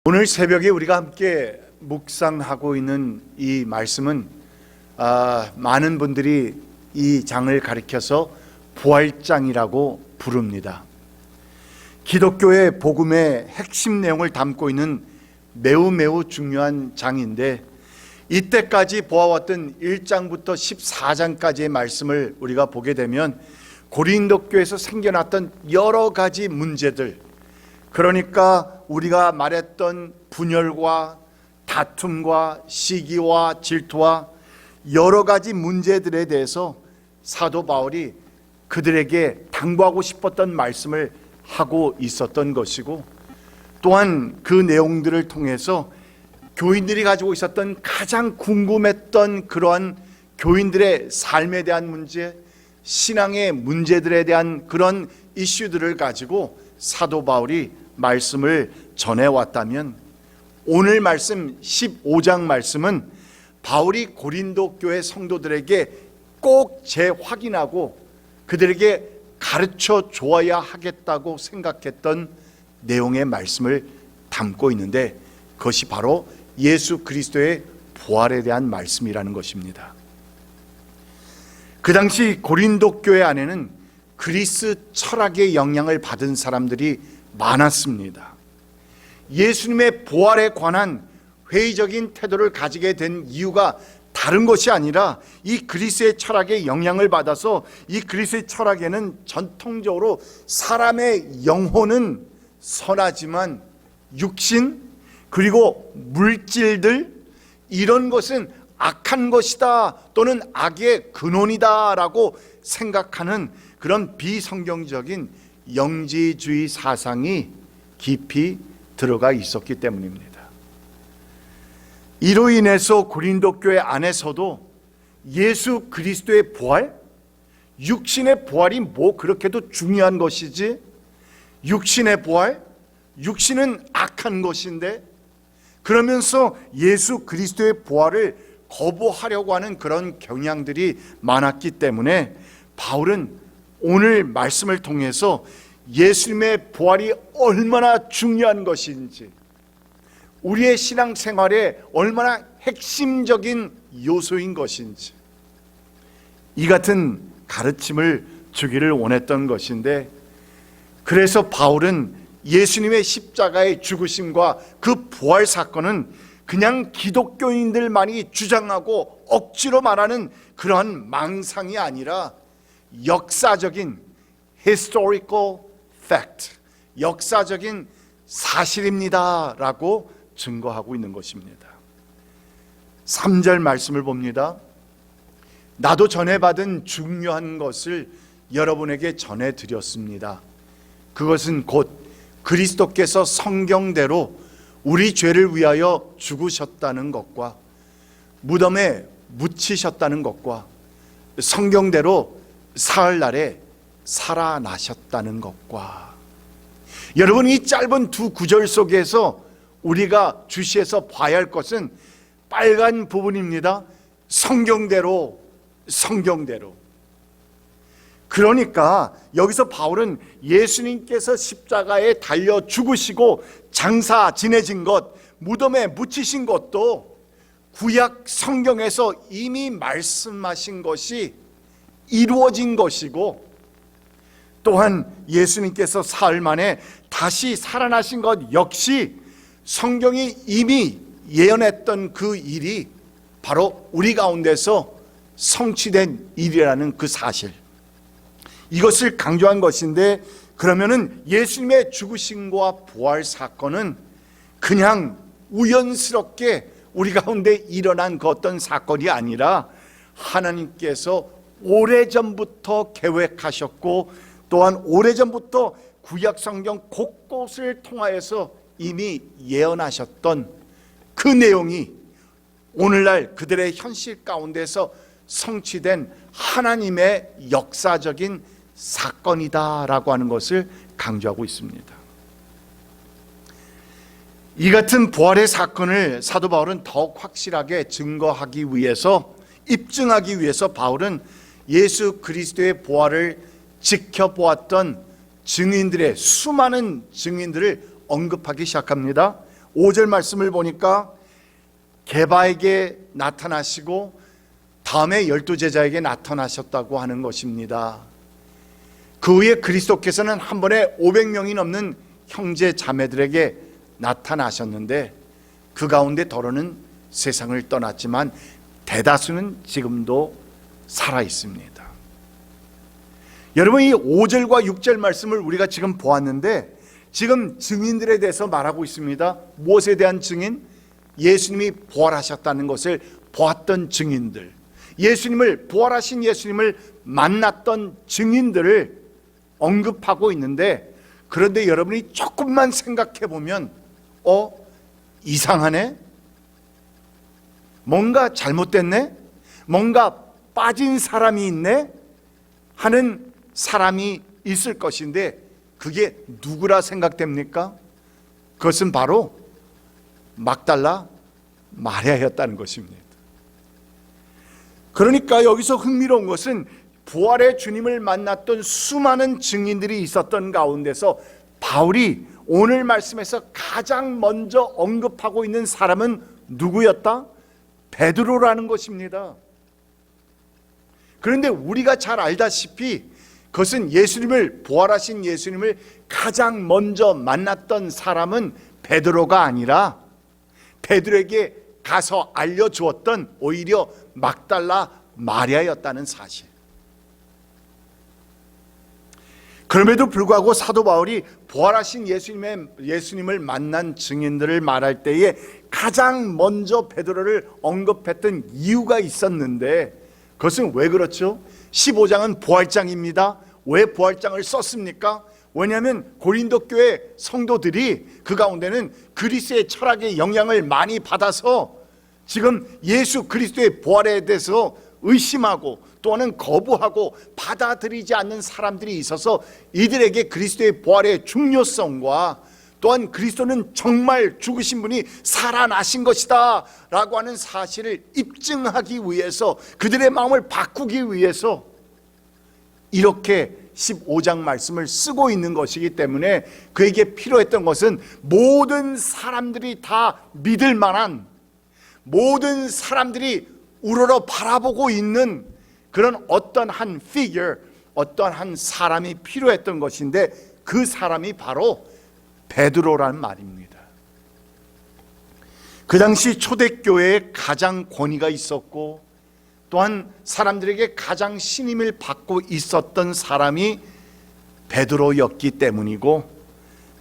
오늘 새벽에 우리가 함께 묵상하고 있는 이 말씀은 많은 분들이 이 장을 가리켜서 부활장이라고 부릅니다. 기독교의 복음의 핵심 내용을 담고 있는 매우 중요한 장인데, 이때까지 보아왔던 1장부터 14장까지의 말씀을 우리가 보게 되면 고린도 교회에서 생겨났던 여러 가지 문제들, 그러니까 우리가 말했던 분열과 다툼과 시기와 질투와 여러 가지 문제들에 대해서 사도 바울이 그들에게 당부하고 싶었던 말씀을 하고 있었던 것이고, 또한 그 내용들을 통해서 교인들이 가지고 있었던 가장 궁금했던 그러한 교인들의 삶에 대한 문제, 신앙의 문제들에 대한 그런 이슈들을 가지고 사도 바울이 말씀을 전해왔다면, 오늘 말씀 15장 말씀은 바울이 고린도 교회 성도들에게 꼭 재확인하고 그들에게 가르쳐 줘야 하겠다고 생각했던 내용의 말씀을 담고 있는데, 그것이 바로 예수 그리스도의 부활에 대한 말씀이라는 것입니다. 그 당시 고린도 교회 안에는 그리스 철학의 영향을 받은 사람들이 많았습니다. 예수님의 부활에 관한 회의적인 태도를 가지게 된 이유가 다른 것이 아니라 이 그리스의 철학의 영향을 받아서 이 그리스의 철학에는 전통적으로 사람의 영혼은 선하지만 육신 그리고 물질들, 이런 것은 악한 것이다 또는 악의 근원이다 라고 생각하는 그런 비성경적인 영지주의 사상이 깊이 들어가 있었기 때문입니다. 이로 인해서 고린도 교회 안에서도 예수 그리스도의 부활, 육신의 부활이 뭐 그렇게도 중요한 것이지, 육신의 부활, 육신은 악한 것인데, 그러면서 예수 그리스도의 부활을 거부하려고 하는 그런 경향들이 많았기 때문에 바울은 오늘 말씀을 통해서 예수님의 부활이 얼마나 중요한 것인지, 우리의 신앙생활에 얼마나 핵심적인 요소인 것인지, 이 같은 가르침을 주기를 원했던 것인데, 그래서 바울은 예수님의 십자가의 죽으심과 그 부활 사건은 그냥 기독교인들만이 주장하고 억지로 말하는 그러한 망상이 아니라 역사적인 historical fact, 역사적인 사실입니다 라고 증거하고 있는 것입니다. 3절 말씀을 봅니다. 나도 전해받은 중요한 것을 여러분에게 전해드렸습니다. 그것은 곧 그리스도께서 성경대로 우리 죄를 위하여 죽으셨다는 것과 무덤에 묻히셨다는 것과 성경대로 사흘날에 살아나셨다는 것과, 여러분, 이 짧은 두 구절 속에서 우리가 주시해서 봐야 할 것은 빨간 부분입니다. 성경대로. 그러니까 여기서 바울은 예수님께서 십자가에 달려 죽으시고 장사 지내진 것, 무덤에 묻히신 것도 구약 성경에서 이미 말씀하신 것이 이루어진 것이고, 또한 예수님께서 사흘 만에 다시 살아나신 것 역시 성경이 이미 예언했던 그 일이 바로 우리 가운데서 성취된 일이라는 그 사실, 이것을 강조한 것인데, 그러면은 예수님의 죽으심과 부활 사건은 그냥 우연스럽게 우리 가운데 일어난 그 어떤 사건이 아니라 하나님께서 오래전부터 계획하셨고, 또한 오래전부터 구약 성경 곳곳을 통하여서 이미 예언하셨던 그 내용이 오늘날 그들의 현실 가운데서 성취된 하나님의 역사적인 사건이다라고 하는 것을 강조하고 있습니다. 이 같은 부활의 사건을 사도 바울은 더욱 확실하게 증거하기 위해서, 입증하기 위해서 바울은 예수 그리스도의 부활을 지켜보았던 증인들의 수많은 증인들을 언급하기 시작합니다. 5절 말씀을 보니까 게바에게 나타나시고 다음에 12제자에게 나타나셨다고 하는 것입니다. 그 후에 그리스도께서는 한 번에 500명이 넘는 형제 자매들에게 나타나셨는데 그 가운데 더러는 세상을 떠났지만 대다수는 지금도 살아 있습니다. 여러분, 이 5절과 6절 말씀을 우리가 지금 보았는데 지금 증인들에 대해서 말하고 있습니다. 무엇에 대한 증인? 예수님이 부활하셨다는 것을 보았던 증인들, 예수님을, 부활하신 예수님을 만났던 증인들을 언급하고 있는데, 그런데 여러분이 조금만 생각해 보면 이상하네? 뭔가 잘못됐네? 뭔가 빠진 사람이 있네? 하는 사람이 있을 것인데 그게 누구라 생각됩니까? 그것은 바로 막달라 마리아였다는 것입니다. 그러니까 여기서 흥미로운 것은 부활의 주님을 만났던 수많은 증인들이 있었던 가운데서 바울이 오늘 말씀에서 가장 먼저 언급하고 있는 사람은 누구였다? 베드로라는 것입니다. 그런데 우리가 잘 알다시피 그것은 예수님을, 부활하신 예수님을 가장 먼저 만났던 사람은 베드로가 아니라 베드로에게 가서 알려주었던 오히려 막달라 마리아였다는 사실. 그럼에도 불구하고 사도 바울이 부활하신 예수님을 만난 증인들을 말할 때에 가장 먼저 베드로를 언급했던 이유가 있었는데 그것은 왜 그렇죠? 15장은 부활장입니다. 왜 부활장을 썼습니까? 왜냐하면 고린도 교회 성도들이 그 가운데는 그리스의 철학의 영향을 많이 받아서 지금 예수 그리스도의 부활에 대해서 의심하고 또는 거부하고 받아들이지 않는 사람들이 있어서 이들에게 그리스도의 부활의 중요성과 또한 그리스도는 정말 죽으신 분이 살아나신 것이다 라고 하는 사실을 입증하기 위해서, 그들의 마음을 바꾸기 위해서 이렇게 15장 말씀을 쓰고 있는 것이기 때문에 그에게 필요했던 것은 모든 사람들이 다 믿을 만한, 모든 사람들이 우러러 바라보고 있는 그런 어떤 한 figure, 어떤 한 사람이 필요했던 것인데 그 사람이 바로 베드로라는 말입니다. 그 당시 초대교회에 가장 권위가 있었고 또한 사람들에게 가장 신임을 받고 있었던 사람이 베드로였기 때문이고,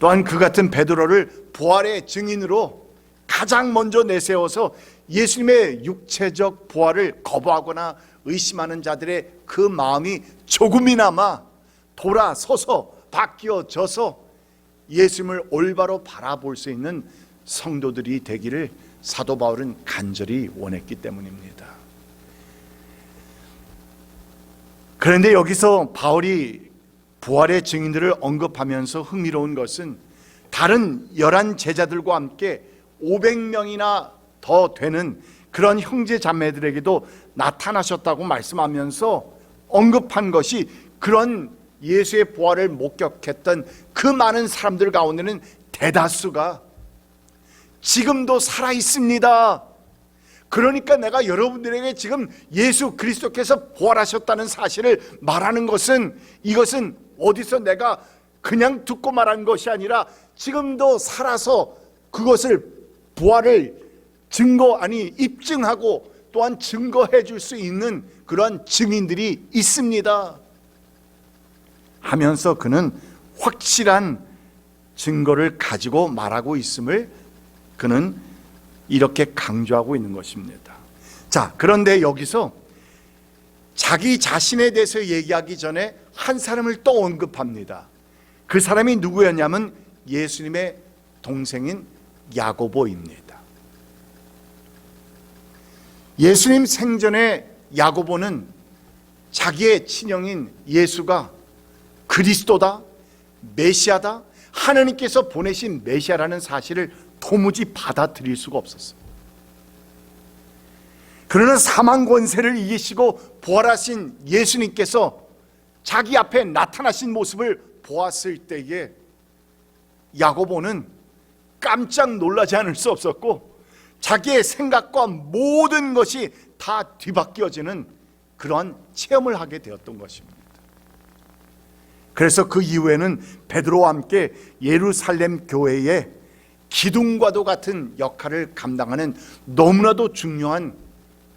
또한 그 같은 베드로를 부활의 증인으로 가장 먼저 내세워서 예수님의 육체적 부활을 거부하거나 의심하는 자들의 그 마음이 조금이나마 돌아서서 바뀌어져서 예수님을 올바로 바라볼 수 있는 성도들이 되기를 사도 바울은 간절히 원했기 때문입니다. 그런데 여기서 바울이 부활의 증인들을 언급하면서 흥미로운 것은 다른 11 제자들과 함께 500명이나 더 되는 그런 형제 자매들에게도 나타나셨다고 말씀하면서 언급한 것이 그런 예수의 부활을 목격했던 그 많은 사람들 가운데는 대다수가 지금도 살아 있습니다. 그러니까 내가 여러분들에게 지금 예수 그리스도께서 부활하셨다는 사실을 말하는 것은, 이것은 어디서 내가 그냥 듣고 말한 것이 아니라 지금도 살아서 그것을 부활을 입증하고 또한 증거해 줄 수 있는 그러한 증인들이 있습니다 하면서 그는 확실한 증거를 가지고 말하고 있음을 그는 이렇게 강조하고 있는 것입니다. 자, 그런데 여기서 자기 자신에 대해서 얘기하기 전에 한 사람을 또 언급합니다. 그 사람이 누구였냐면 예수님의 동생인 야고보입니다. 예수님 생전에 야고보는 자기의 친형인 예수가 그리스도다, 메시아다, 하나님께서 보내신 메시아라는 사실을 도무지 받아들일 수가 없었어요. 그러나 사망 권세를 이기시고 부활하신 예수님께서 자기 앞에 나타나신 모습을 보았을 때에 야고보는 깜짝 놀라지 않을 수 없었고 자기의 생각과 모든 것이 다 뒤바뀌어지는 그러한 체험을 하게 되었던 것입니다. 그래서 그 이후에는 베드로와 함께 예루살렘 교회의 기둥과도 같은 역할을 감당하는 너무나도 중요한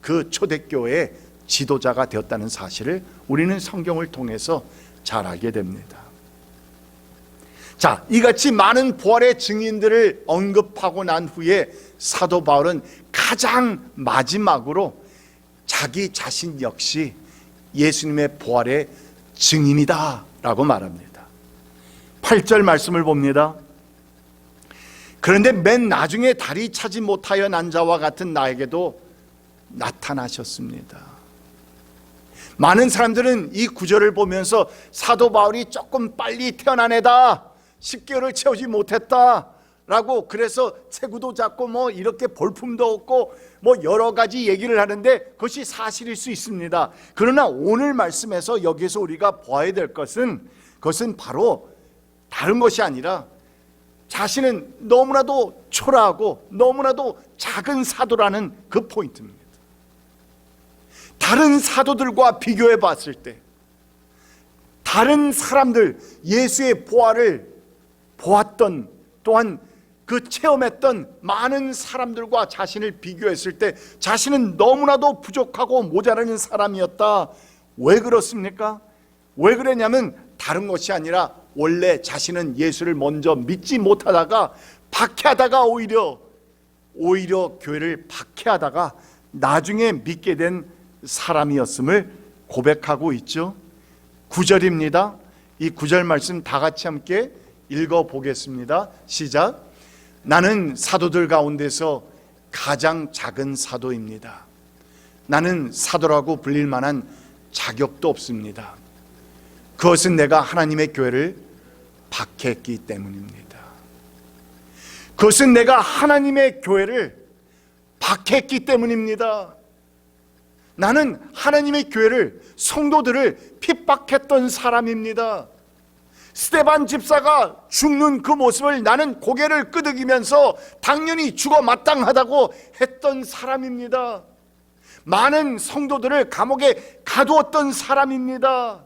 그 초대교회의 지도자가 되었다는 사실을 우리는 성경을 통해서 잘 알게 됩니다. 자, 이같이 많은 부활의 증인들을 언급하고 난 후에 사도 바울은 가장 마지막으로 자기 자신 역시 예수님의 부활의 증인이다 라고 말합니다. 8절 말씀을 봅니다. 그런데 맨 나중에 다리 차지 못하여 난 자와 같은 나에게도 나타나셨습니다. 많은 사람들은 이 구절을 보면서 사도 바울이 조금 빨리 태어난 애다, 10개월을 채우지 못했다 라고, 그래서 체구도 작고 뭐 이렇게 볼품도 없고 뭐 여러 가지 얘기를 하는데 그것이 사실일 수 있습니다. 그러나 오늘 말씀에서 여기서 우리가 봐야 될 것은, 그것은 바로 다른 것이 아니라 자신은 너무나도 초라하고 너무나도 작은 사도라는 그 포인트입니다. 다른 사도들과 비교해 봤을 때, 다른 사람들, 예수의 부활을 보았던, 또한 그 체험했던 많은 사람들과 자신을 비교했을 때 자신은 너무나도 부족하고 모자라는 사람이었다. 왜 그렇습니까? 왜 그러냐면 다른 것이 아니라 원래 자신은 예수를 먼저 믿지 못하다가 박해하다가 오히려 교회를 박해하다가 나중에 믿게 된 사람이었음을 고백하고 있죠. 9절입니다. 이 9절 말씀 다 같이 함께 읽어보겠습니다. 시작. 나는 사도들 가운데서 가장 작은 사도입니다. 나는 사도라고 불릴 만한 자격도 없습니다. 그것은 내가 하나님의 교회를 박해했기 때문입니다. 그것은 내가 하나님의 교회를 박해했기 때문입니다. 나는 하나님의 교회를, 성도들을 핍박했던 사람입니다. 스데반 집사가 죽는 그 모습을 나는 고개를 끄덕이면서 당연히 죽어 마땅하다고 했던 사람입니다. 많은 성도들을 감옥에 가두었던 사람입니다.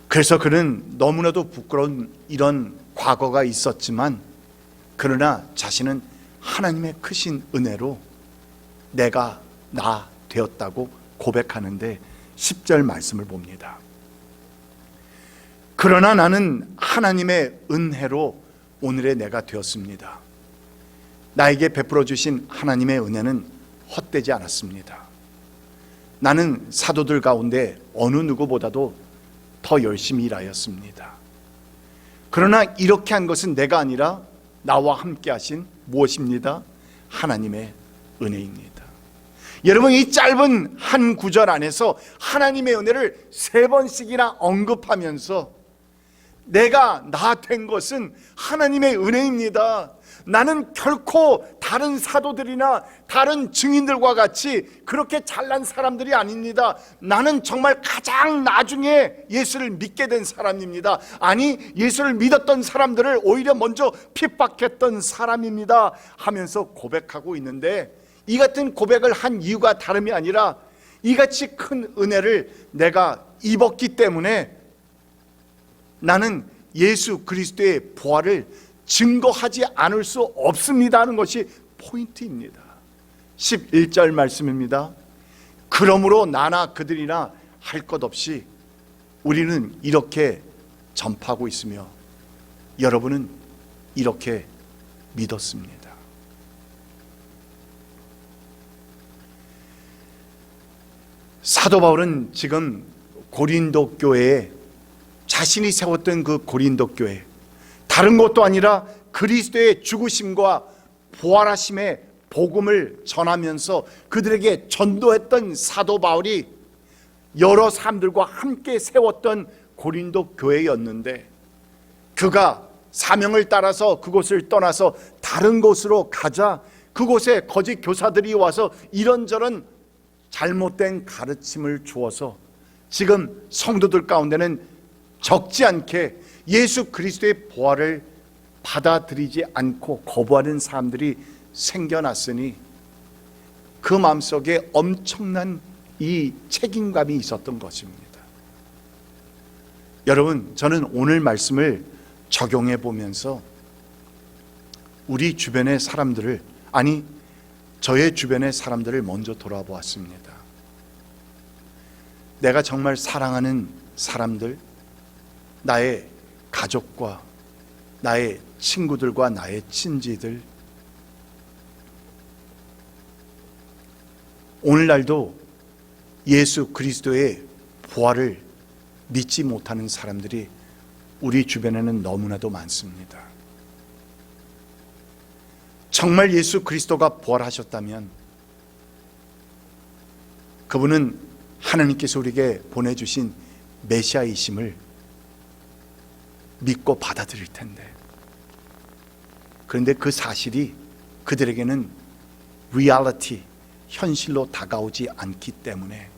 그래서 그는 너무나도 부끄러운 이런 과거가 있었지만, 그러나 자신은 하나님의 크신 은혜로 내가 나 되었다고 고백하는데 10절 말씀을 봅니다. 그러나 나는 하나님의 은혜로 오늘의 내가 되었습니다. 나에게 베풀어 주신 하나님의 은혜는 헛되지 않았습니다. 나는 사도들 가운데 어느 누구보다도 더 열심히 일하였습니다. 그러나 이렇게 한 것은 내가 아니라 나와 함께 하신 무엇입니다? 하나님의 은혜입니다. 여러분, 이 짧은 한 구절 안에서 하나님의 은혜를 3번씩이나 언급하면서 내가 나 된 것은 하나님의 은혜입니다. 나는 결코 다른 사도들이나 다른 증인들과 같이 그렇게 잘난 사람들이 아닙니다. 나는 정말 가장 나중에 예수를 믿게 된 사람입니다. 아니, 예수를 믿었던 사람들을 오히려 먼저 핍박했던 사람입니다 하면서 고백하고 있는데, 이 같은 고백을 한 이유가 다름이 아니라 이같이 큰 은혜를 내가 입었기 때문에 나는 예수 그리스도의 부활을 증거하지 않을 수 없습니다 하는 것이 포인트입니다. 11절 말씀입니다. 그러므로 나나 그들이나 할 것 없이 우리는 이렇게 전파하고 있으며 여러분은 이렇게 믿었습니다. 사도 바울은 지금 고린도 교회에, 자신이 세웠던 그 고린도 교회, 다른 것도 아니라 그리스도의 죽으심과 부활하심의 복음을 전하면서 그들에게 전도했던 사도 바울이 여러 사람들과 함께 세웠던 고린도 교회였는데, 그가 사명을 따라서 그곳을 떠나서 다른 곳으로 가자 그곳에 거짓 교사들이 와서 이런저런 잘못된 가르침을 주어서 지금 성도들 가운데는 적지 않게 예수 그리스도의 부활을 받아들이지 않고 거부하는 사람들이 생겨났으니 그 마음속에 엄청난 이 책임감이 있었던 것입니다. 여러분, 저는 오늘 말씀을 적용해 보면서 우리 주변의 사람들을, 아니 저의 주변의 사람들을 먼저 돌아보았습니다. 내가 정말 사랑하는 사람들, 나의 가족과 나의 친구들과 나의 친지들, 오늘날도 예수 그리스도의 부활을 믿지 못하는 사람들이 우리 주변에는 너무나도 많습니다. 정말 예수 그리스도가 부활하셨다면 그분은 하나님께서 우리에게 보내주신 메시아이심을 믿고 받아들일 텐데, 그런데 그 사실이 그들에게는 리얼리티, 현실로 다가오지 않기 때문에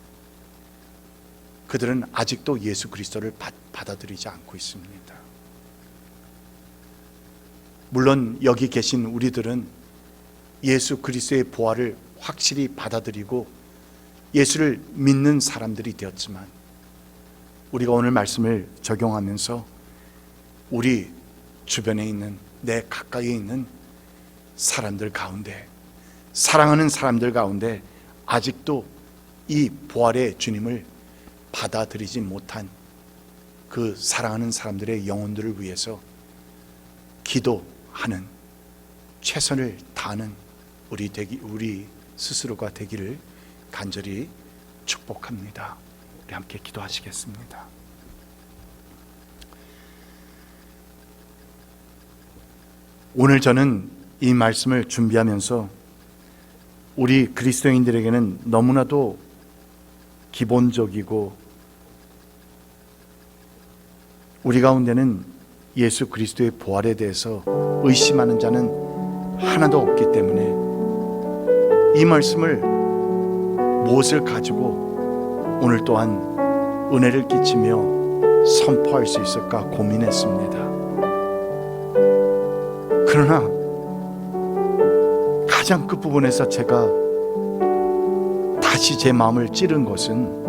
그들은 아직도 예수 그리스도를 받아들이지 않고 있습니다. 물론 여기 계신 우리들은 예수 그리스도의 부활을 확실히 받아들이고 예수를 믿는 사람들이 되었지만, 우리가 오늘 말씀을 적용하면서 우리 주변에 있는, 내 가까이에 있는 사람들 가운데, 사랑하는 사람들 가운데 아직도 이 부활의 주님을 받아들이지 못한 그 사랑하는 사람들의 영혼들을 위해서 기도하는, 최선을 다하는 우리 스스로가 되기를 간절히 축복합니다. 우리 함께 기도하시겠습니다. 오늘 저는 이 말씀을 준비하면서 우리 그리스도인들에게는 너무나도 기본적이고, 우리 가운데는 예수 그리스도의 부활에 대해서 의심하는 자는 하나도 없기 때문에 이 말씀을 무엇을 가지고 오늘 또한 은혜를 끼치며 선포할 수 있을까 고민했습니다. 그러나 가장 끝부분에서 제가 다시 제 마음을 찌른 것은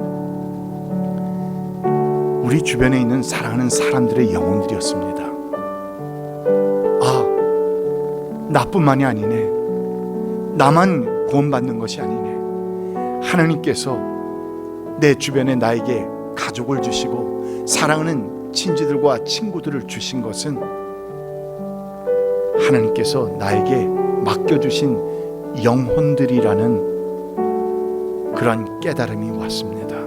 우리 주변에 있는 사랑하는 사람들의 영혼들이었습니다. 아, 나뿐만이 아니네, 나만 구원받는 것이 아니네, 하나님께서 내 주변에 나에게 가족을 주시고 사랑하는 친지들과 친구들을 주신 것은 하나님께서 나에게 맡겨주신 영혼들이라는 그런 깨달음이 왔습니다.